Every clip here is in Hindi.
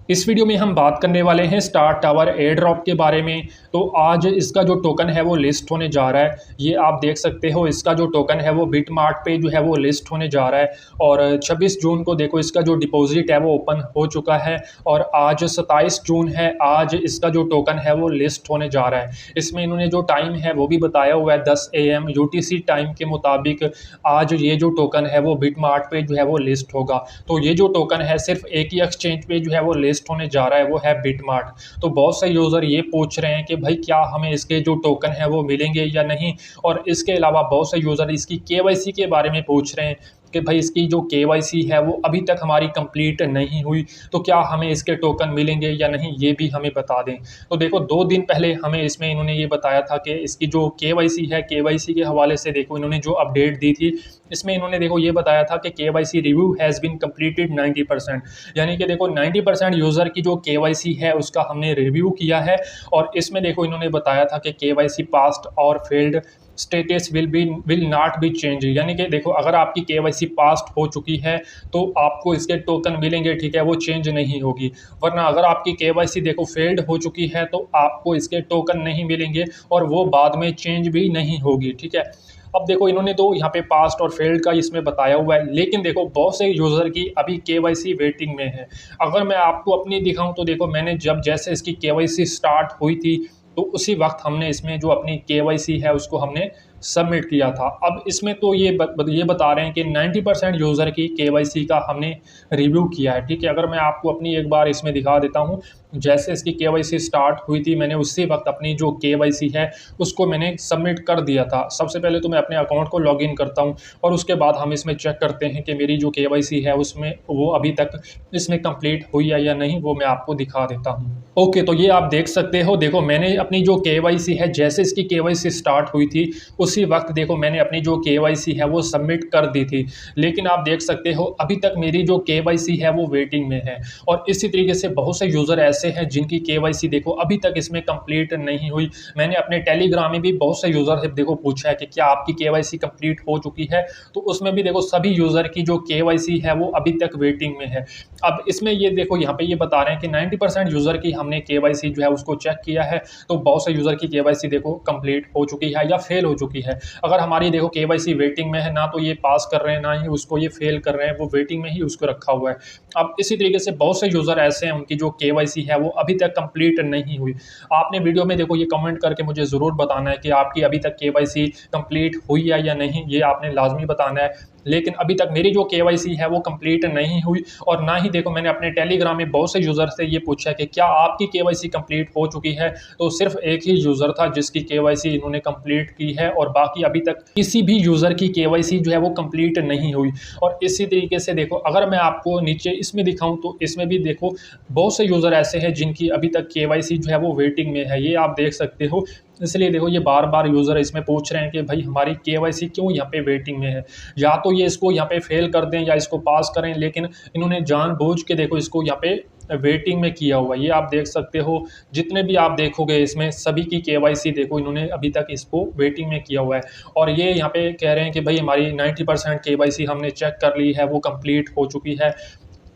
इस वीडियो में हम बात करने वाले हैं स्टार टावर एयर ड्रॉप के बारे में। तो आज इसका जो टोकन है वो लिस्ट होने जा रहा है। ये आप देख सकते हो, इसका जो टोकन है वो बिटमार्ट पे जो है वो लिस्ट होने जा रहा है। और 26 जून को देखो इसका जो डिपॉजिट है वो ओपन हो चुका है। और आज 27 जून है, आज इसका जो टोकन है वो लिस्ट होने जा रहा है। इसमें इन्होंने जो टाइम है वो भी बताया हुआ है, 10 AM UTC टाइम के मुताबिक आज ये जो टोकन है वो बिटमार्ट पे जो है वो लिस्ट होगा। तो ये जो टोकन है सिर्फ एक ही एक्सचेंज पे जो है वो लिस्ट होने जा रहा है, वो है बिटमार्ट। तो बहुत से यूज़र ये पूछ रहे हैं कि भाई क्या हमें इसके जो टोकन है वो मिलेंगे या नहीं। और इसके अलावा बहुत से यूज़र इसकी KYC के बारे में पूछ रहे हैं कि भाई इसकी जो KYC है वो अभी तक हमारी कंप्लीट नहीं हुई, तो क्या हमें इसके टोकन मिलेंगे या नहीं, ये भी हमें बता दें। तो देखो 2 दिन पहले हमें इसमें इन्होंने ये बताया था कि इसकी जो KYC है, KYC के हवाले से देखो इन्होंने जो अपडेट दी थी, इसमें इन्होंने देखो ये बताया था कि KYC review has been completed 90%। यानी कि देखो 90% यूज़र की जो KYC है उसका हमने रिव्यू किया है। और इसमें देखो इन्होंने बताया था कि KYC पास्ड और failed status will not be change. यानी कि देखो अगर आपकी KYC पास्ट हो चुकी है तो आपको इसके टोकन मिलेंगे, ठीक है, वो चेंज नहीं होगी। वरना अगर आपकी KYC देखो फेल्ड हो चुकी है तो आपको इसके टोकन नहीं मिलेंगे और वो बाद में चेंज भी नहीं होगी, ठीक है। अब देखो इन्होंने तो यहाँ पे पास्ट और फेल्ड का इसमें बताया हुआ है, लेकिन देखो बहुत से यूज़र की अभी KYC वेटिंग में है। अगर मैं आपको अपनी दिखाऊं तो देखो मैंने जब जैसे इसकी KYC स्टार्ट हुई थी तो उसी वक्त हमने इसमें जो अपनी KYC है उसको हमने सबमिट किया था। अब इसमें तो ये बता रहे हैं कि 90% यूज़र की KYC का हमने रिव्यू किया है, ठीक है। अगर मैं आपको अपनी एक बार इसमें दिखा देता हूँ, जैसे इसकी KYC स्टार्ट हुई थी मैंने उसी वक्त अपनी जो KYC है उसको मैंने सबमिट कर दिया था। सबसे पहले तो मैं अपने अकाउंट को लॉगिन करता हूँ और उसके बाद हम इसमें चेक करते हैं कि मेरी जो KYC है उसमें वो अभी तक इसमें कंप्लीट हुई है या नहीं, वो मैं आपको दिखा देता हूँ। ओके, तो ये आप देख सकते हो, देखो मैंने अपनी जो KYC है जैसे इसकी KYC स्टार्ट हुई थी उसी वक्त देखो मैंने अपनी जो KYC है वो सबमिट कर दी थी। लेकिन आप देख सकते हो अभी तक मेरी जो KYC है वो वेटिंग में है। और इसी तरीके से बहुत से यूज़र ऐसे हैं जिनकी KYC देखो अभी तक इसमें कंप्लीट नहीं हुई। मैंने अपने टेलीग्राम में भी बहुत से यूज़र से देखो पूछा है कि क्या आपकी KYC कंप्लीट हो चुकी है, तो उसमें भी देखो सभी यूज़र की जो KYC है वो अभी तक वेटिंग में है। अब इसमें ये देखो यहाँ पे ये बता रहे हैं कि 90% यूज़र की हमने KYC जो है उसको चेक किया है, तो बहुत से यूज़र की KYC देखो कंप्लीट हो चुकी है या फेल हो चुकी है। अगर हमारी देखो KYC वेटिंग में है, ना तो ये पास कर रहे हैं ना ही उसको ये फेल कर रहे हैं, वो वेटिंग में ही उसको रखा हुआ है। अब इसी तरीके से बहुत से यूज़र ऐसे हैं उनकी जो KYC है वो अभी तक कंप्लीट नहीं हुई। आपने वीडियो में देखो ये कमेंट करके मुझे ज़रूर बताना है कि आपकी अभी तक KYC कंप्लीट हुई है या नहीं, ये आपने लाजमी बताना है। लेकिन अभी तक मेरी जो KYC है वो कंप्लीट नहीं हुई। और ना ही देखो मैंने अपने टेलीग्राम में बहुत से यूज़र से ये पूछा कि क्या आपकी KYC कंप्लीट हो चुकी है, तो सिर्फ एक ही यूज़र था जिसकी KYC इन्होंने कंप्लीट की है और बाकी अभी तक किसी भी यूज़र की KYC जो है वो कंप्लीट नहीं हुई। और इसी तरीके से देखो अगर मैं आपको नीचे इसमें दिखाऊं तो इसमें भी देखो बहुत से यूज़र ऐसे हैं जिनकी अभी तक KYC जो है वो वेटिंग में है, ये आप देख सकते हो। इसलिए देखो ये बार बार यूज़र इसमें पूछ रहे हैं कि भाई हमारी KYC क्यों यहाँ पे वेटिंग में है, या तो ये इसको यहाँ पे फेल कर दें या इसको पास करें, लेकिन इन्होंने जानबूझ के देखो इसको यहाँ पे वेटिंग में किया हुआ है। ये आप देख सकते हो, जितने भी आप देखोगे इसमें सभी की KYC देखो इन्होंने अभी तक इसको वेटिंग में किया हुआ है। और ये यहाँ पे कह रहे हैं कि भाई हमारी 90% KYC हमने चेक कर ली है, वो कंप्लीट हो चुकी है।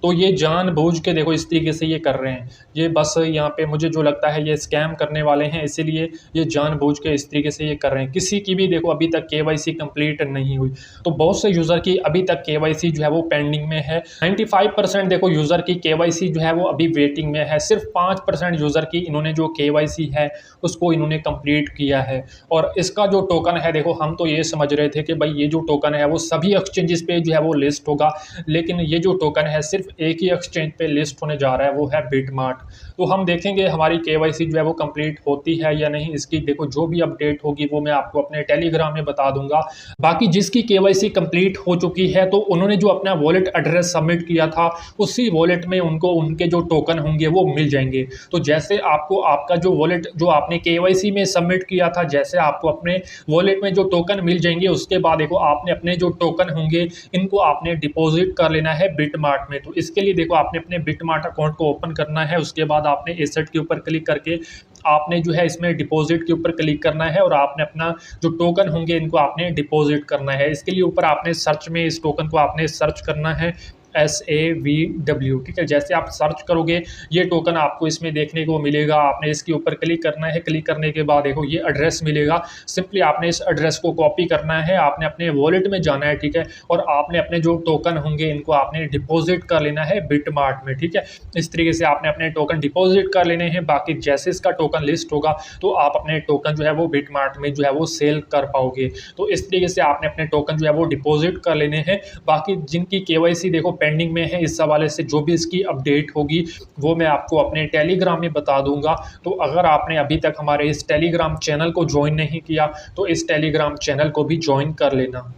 तो ये जानबूझ के देखो इस तरीके से ये कर रहे हैं। ये बस यहाँ पे मुझे जो लगता है ये स्कैम करने वाले हैं, इसीलिए ये जानबूझ के इस तरीके से ये कर रहे हैं। किसी की भी देखो अभी तक KYC कंप्लीट नहीं हुई, तो बहुत से यूज़र की अभी तक KYC जो है वो पेंडिंग में है। 95% देखो यूज़र की KYC जो है वो अभी वेटिंग में है। सिर्फ 5% यूज़र की इन्होंने जो KYC है उसको इन्होंने कंप्लीट किया है। और इसका जो टोकन है देखो हम तो ये समझ रहे थे कि भाई ये जो टोकन है वो सभी एक्सचेंजेस पे जो है वो लिस्ट होगा, लेकिन ये जो टोकन है सिर्फ एक ही एक्सचेंज पे लिस्ट होने जा रहा है, वो है बिटमार्ट। तो हम देखेंगे हमारी KYC जो है वो कंप्लीट होती है या नहीं। इसकी देखो जो भी अपडेट होगी वो मैं आपको अपने टेलीग्राम में बता दूंगा। बाकी जिसकी KYC कंप्लीट हो चुकी है तो उन्होंने जो अपना वॉलेट एड्रेस सबमिट किया था उसी वॉलेट में उनको उनके जो टोकन होंगे वो मिल जाएंगे। तो जैसे आपको आपका जो वॉलेट जो आपने KYC में सबमिट किया था, जैसे आपको अपने वॉलेट में जो टोकन मिल जाएंगे, उसके बाद देखो आपने अपने जो टोकन होंगे इनको आपने डिपॉजिट कर लेना है बिटमार्ट में। तो इसके लिए देखो आपने अपने बिटमार्ट अकाउंट को ओपन करना है, उसके बाद आपने एसेट के ऊपर क्लिक करके आपने जो है इसमें डिपॉजिट के ऊपर क्लिक करना है और आपने अपना जो टोकन होंगे इनको आपने डिपॉजिट करना है। इसके लिए ऊपर आपने सर्च में इस टोकन को आपने सर्च करना है। SAVW, ठीक है। जैसे आप सर्च करोगे ये टोकन आपको इसमें देखने को मिलेगा। आपने इसके ऊपर क्लिक करना है, क्लिक करने के बाद देखो ये एड्रेस मिलेगा। सिंपली आपने इस एड्रेस को कॉपी करना है, आपने अपने वॉलेट में जाना है, ठीक है, और आपने अपने जो टोकन होंगे इनको आपने डिपॉजिट कर लेना है बिटमार्ट में, ठीक है। इस तरीके से आपने अपने टोकन डिपॉजिट कर लेने हैं। बाकी जैसे इसका टोकन लिस्ट होगा तो आप अपने टोकन जो है वो बिटमार्ट में जो है वो सेल कर पाओगे। तो इस तरीके से आपने अपने टोकन जो है वो डिपॉजिट कर लेने हैं। बाकी जिनकी केवाईसी देखो पेंडिंग में है, इस हवाले से जो भी इसकी अपडेट होगी वो मैं आपको अपने टेलीग्राम में बता दूंगा। तो अगर आपने अभी तक हमारे इस टेलीग्राम चैनल को ज्वाइन नहीं किया तो इस टेलीग्राम चैनल को भी ज्वाइन कर लेना।